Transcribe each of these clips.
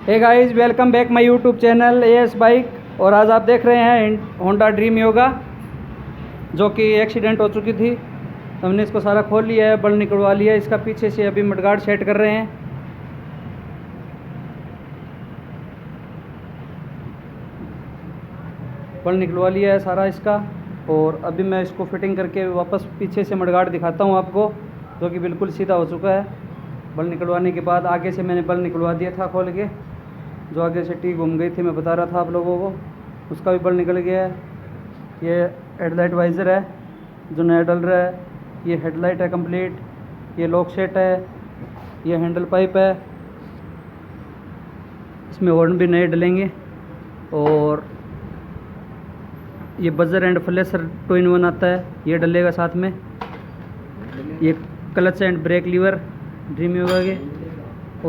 Hey guys, welcome back my YouTube channel A S bike. और आज आप देख रहे हैं होंडा ड्रीम योगा, जो कि एक्सीडेंट हो चुकी थी। हमने इसको सारा खोल लिया है, बल निकलवा लिया है इसका। पीछे से अभी मडगार्ड सेट कर रहे हैं। बल निकलवा लिया है सारा इसका, और अभी मैं इसको फिटिंग करके वापस पीछे से मडगार्ड दिखाता हूँ आपको, जो कि बिल्कुल सीधा हो चुका है। बल निकलवाने के बाद आगे से मैंने बल निकलवा दिया था खोल के, जो आगे से टी घूम गई थी, मैं बता रहा था आप लोगों को, उसका भी बल निकल गया है। ये हेडलाइट वाइज़र है जो नया डल रहा है। ये हेडलाइट है कंप्लीट। ये लॉक सेट है। ये हैंडल पाइप है, इसमें हॉर्न भी नए डलेंगे। और ये बजर एंड फ्लैशर 2-in-1 आता है, ये डलेगा साथ में। ये clutch and brake lever dream yoga के।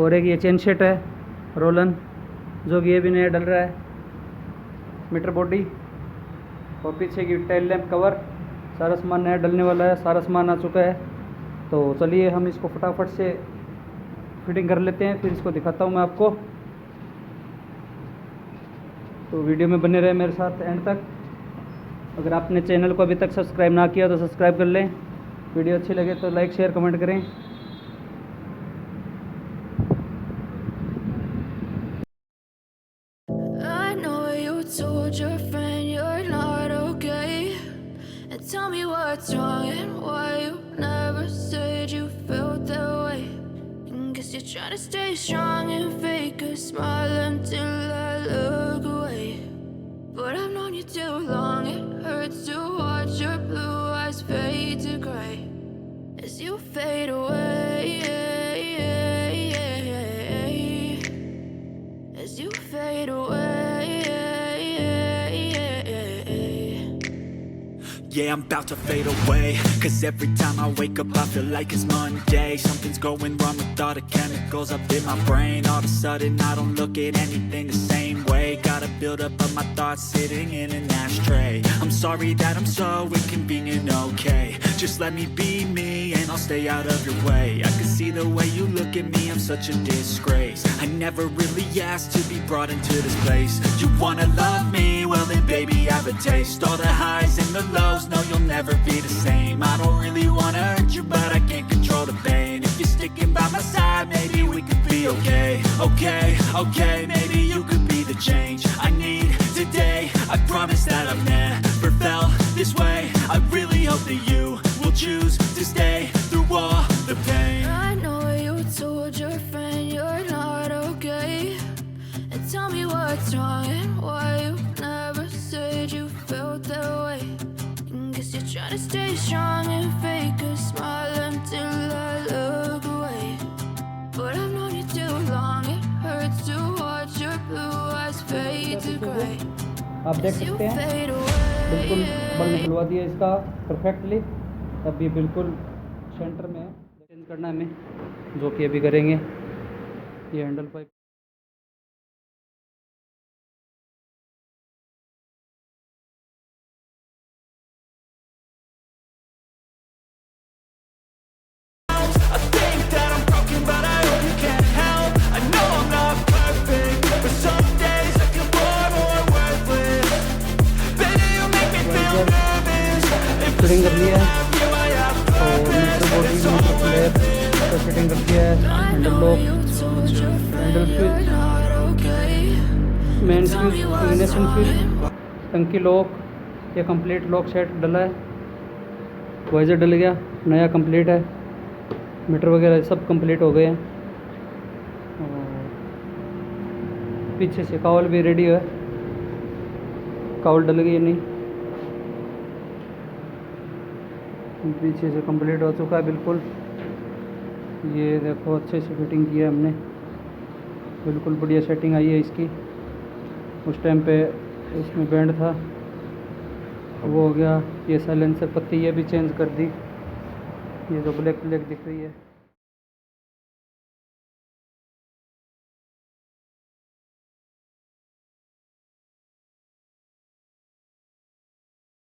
और एक ये चेन सेट है रोलन, जो कि ये भी नया डल रहा है। मीटर बॉडी और पीछे की टेल लैंप कवर, सारा सामान नया डलने वाला है। सारा सामान आ चुका है। तो चलिए हम इसको फटाफट से फिटिंग कर लेते हैं, फिर इसको दिखाता हूँ मैं आपको। तो वीडियो में बने रहे मेरे साथ एंड तक। अगर आपने चैनल को अभी तक सब्सक्राइब ना किया तो सब्सक्राइब कर लें। वीडियो अच्छी लगे तो लाइक शेयर कमेंट करें। Told your friend you're not okay, and tell me what's wrong and why you never said you felt that way. And guess you're trying to stay strong and fake a smile until I look away. But I've known you too long, it hurts to watch your blue eyes fade to gray as you fade away, as you fade away. Yeah, I'm about to fade away, cause every time I wake up I feel like it's Monday. Something's going wrong with all the chemicals up in my brain. All of a sudden I don't look at anything the same way. Gotta build up of my thoughts sitting in an ashtray. I'm sorry that I'm so inconvenient, okay. Just let me be me and I'll stay out of your way. I can see the way you look at me, I'm such a disgrace. I never really asked to be brought into this place. You wanna love me? Well then baby I have a taste. All the highs and the lows, no you'll never be the same. I don't really wanna hurt you, but I can't control the pain. If you're sticking by my side, maybe we could be okay. Okay, maybe you could be the change I need today. I promise that I've never felt this way. I really hope that you will choose to stay through all the pain. I know you told your friend you're not okay, and tell me what's wrong and why you never said you felt that way. Guess you're trying to stay strong and fake a smile until I look away. But I've known you too long, it hurts to watch your blue eyes fade to gray. आप देख सकते हैं बिल्कुल बल निकलवा दिया इसका perfectly. अब ये बिल्कुल सेंटर में है। चेंज करना है हमें, जो कि अभी करेंगे। ये हैंडल पाइप फिटिंग कर लिया है, और मीटर बॉडी मीटर फ्लैप तो फिटिंग कर दिया है। Handle lock, handle switch, main switch, ignition switch, टंकी लॉक, ये कंप्लीट लॉक सेट डला है। वाइजर डल गया, नया कंप्लीट है। मीटर वगैरह सब कंप्लीट हो गए हैं। और पीछे से कावल भी रेडी है। कावल डल गई है नहीं, पीछे से कंप्लीट हो चुका है बिल्कुल। ये देखो अच्छे से फिटिंग की है हमने, बिल्कुल बढ़िया सेटिंग आई है इसकी। उस टाइम पे इसमें बैंड था, वो हो गया। ये साइलेंसर पत्ती ये भी चेंज कर दी, ये जो ब्लैक दिख रही है।